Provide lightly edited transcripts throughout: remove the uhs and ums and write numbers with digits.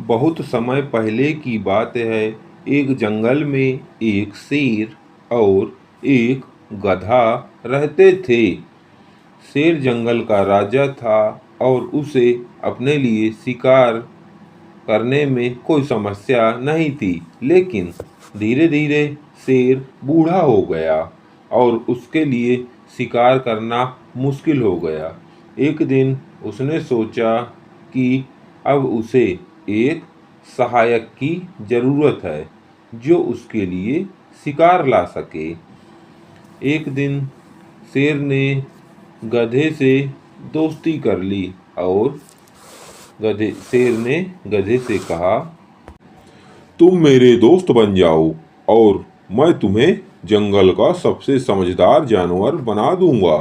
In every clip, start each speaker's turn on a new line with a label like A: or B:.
A: बहुत समय पहले की बात है। एक जंगल में एक शेर और एक गधा रहते थे। शेर जंगल का राजा था और उसे अपने लिए शिकार करने में कोई समस्या नहीं थी। लेकिन धीरे धीरे शेर बूढ़ा हो गया और उसके लिए शिकार करना मुश्किल हो गया। एक दिन उसने सोचा कि अब उसे एक सहायक की जरूरत है जो उसके लिए शिकार ला सके। एक दिन शेर ने गधे से दोस्ती कर ली और शेर ने गधे से कहा, तुम मेरे दोस्त बन जाओ और मैं तुम्हें जंगल का सबसे समझदार जानवर बना दूंगा।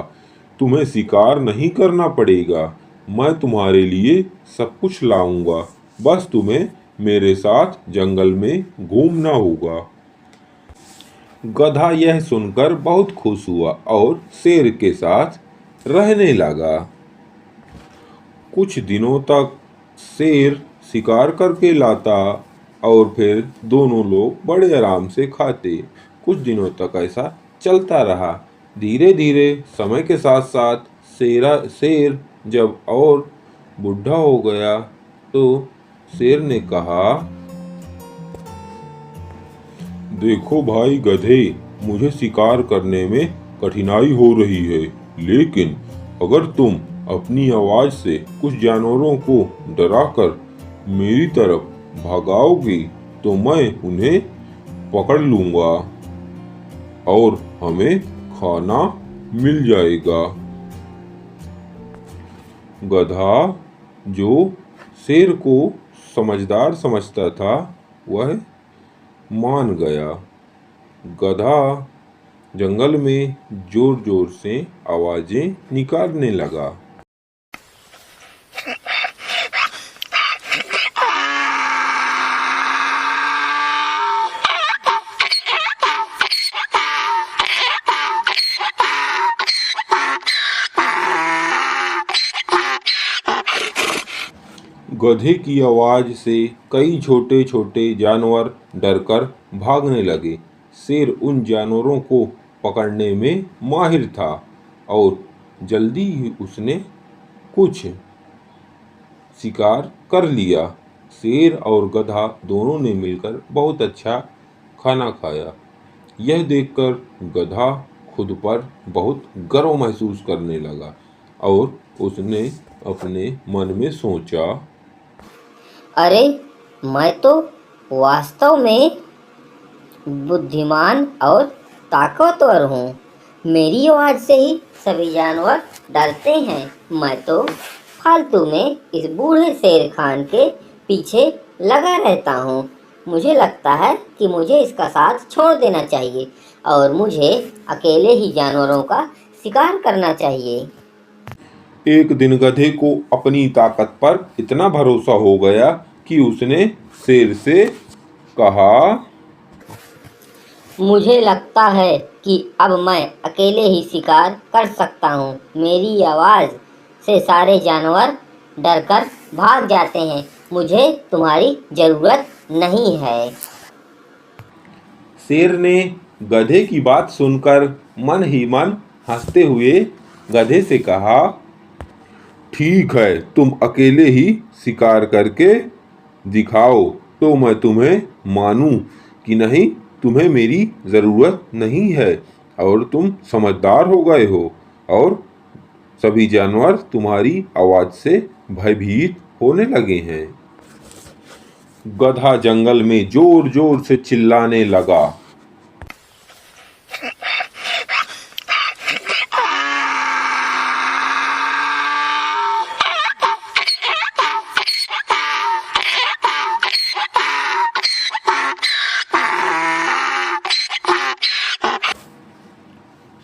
A: तुम्हें शिकार नहीं करना पड़ेगा, मैं तुम्हारे लिए सब कुछ लाऊंगा, बस तुम्हें मेरे साथ जंगल में घूमना होगा। गधा यह सुनकर बहुत खुश हुआ और शेर के साथ रहने लगा। कुछ दिनों तक शेर शिकार करके लाता और फिर दोनों लोग बड़े आराम से खाते। कुछ दिनों तक ऐसा चलता रहा। धीरे धीरे समय के साथ साथ शेर जब और बूढ़ा हो गया तो शेर ने कहा, देखो भाई गधे, मुझे शिकार करने में कठिनाई हो रही है, लेकिन अगर तुम अपनी आवाज से कुछ जानवरों को डराकर मेरी तरफ भगाओगे तो मैं उन्हें पकड़ लूंगा और हमें खाना मिल जाएगा। गधा, जो शेर को समझदार समझता था, वह मान गया। गधा जंगल में जोर जोर से आवाजें निकालने लगा। गधे की आवाज से कई छोटे छोटे जानवर डरकर भागने लगे। शेर उन जानवरों को पकड़ने में माहिर था और जल्दी ही उसने कुछ शिकार कर लिया। शेर और गधा दोनों ने मिलकर बहुत अच्छा खाना खाया। यह देखकर गधा खुद पर बहुत गर्व महसूस करने लगा और उसने अपने मन में सोचा,
B: अरे, मैं तो वास्तव में बुद्धिमान और ताकतवर हूँ। मेरी आवाज़ से ही सभी जानवर डरते हैं। मैं तो फालतू में इस बूढ़े शेर खान के पीछे लगा रहता हूँ। मुझे लगता है कि मुझे इसका साथ छोड़ देना चाहिए और मुझे अकेले ही जानवरों का शिकार करना चाहिए।
A: एक दिन गधे को अपनी ताकत पर इतना भरोसा हो गया कि उसने शेर से कहा,
B: मुझे लगता है कि अब मैं अकेले ही शिकार कर सकता हूँ। मेरी आवाज़ से सारे जानवर डरकर भाग जाते हैं। मुझे तुम्हारी ज़रूरत नहीं है।
A: शेर ने गधे की बात सुनकर मन ही मन हंसते हुए गधे से कहा, ठीक है, तुम अकेले ही शिकार करके दिखाओ तो मैं तुम्हें मानूं कि नहीं, तुम्हें मेरी ज़रूरत नहीं है और तुम समझदार हो गए हो और सभी जानवर तुम्हारी आवाज़ से भयभीत होने लगे हैं। गधा जंगल में जोर जोर से चिल्लाने लगा।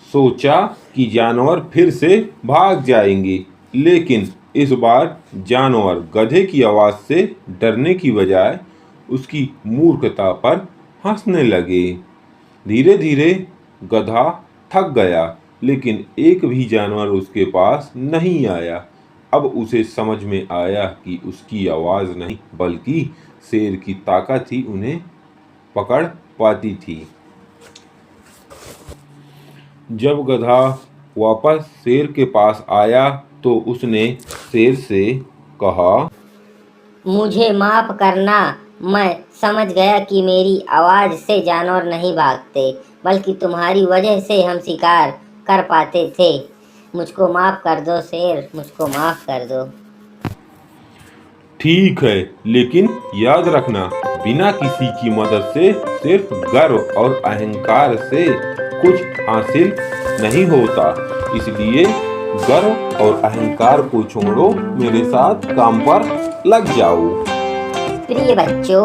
A: सोचा कि जानवर फिर से भाग जाएंगे, लेकिन इस बार जानवर गधे की आवाज़ से डरने की बजाय उसकी मूर्खता पर हंसने लगे। धीरे धीरे गधा थक गया, लेकिन एक भी जानवर उसके पास नहीं आया। अब उसे समझ में आया कि उसकी आवाज नहीं बल्कि शेर की ताकत ही उन्हें पकड़ पाती थी। जब गधा वापस शेर के पास आया तो उसने शेर से कहा,
B: मुझे माफ करना, मैं समझ गया कि मेरी आवाज से जानवर नहीं भागते, बल्कि तुम्हारी वजह से हम शिकार कर पाते थे। मुझको माफ कर दो शेर, मुझको माफ कर दो।
A: ठीक है, लेकिन याद रखना, बिना किसी की मदद से सिर्फ गर्व और अहंकार से कुछ हासिल नहीं होता। इसलिए गर्व और अहंकार को छोड़ो, मेरे साथ काम पर लग जाओ।
B: प्रिय बच्चों,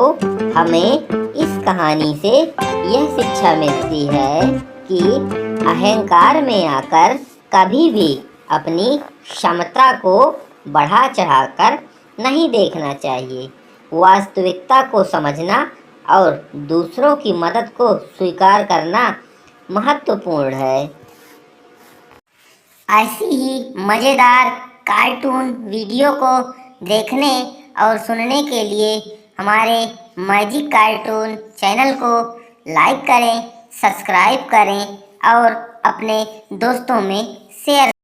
B: हमें इस कहानी से यह शिक्षा मिलती है कि अहंकार में आकर कभी भी अपनी क्षमता को बढ़ा चढ़ाकर नहीं देखना चाहिए। वास्तविकता को समझना और दूसरों की मदद को स्वीकार करना महत्वपूर्ण है। ऐसी ही मज़ेदार कार्टून वीडियो को देखने और सुनने के लिए हमारे मैजिक कार्टून चैनल को लाइक करें, सब्सक्राइब करें और अपने दोस्तों में शेयर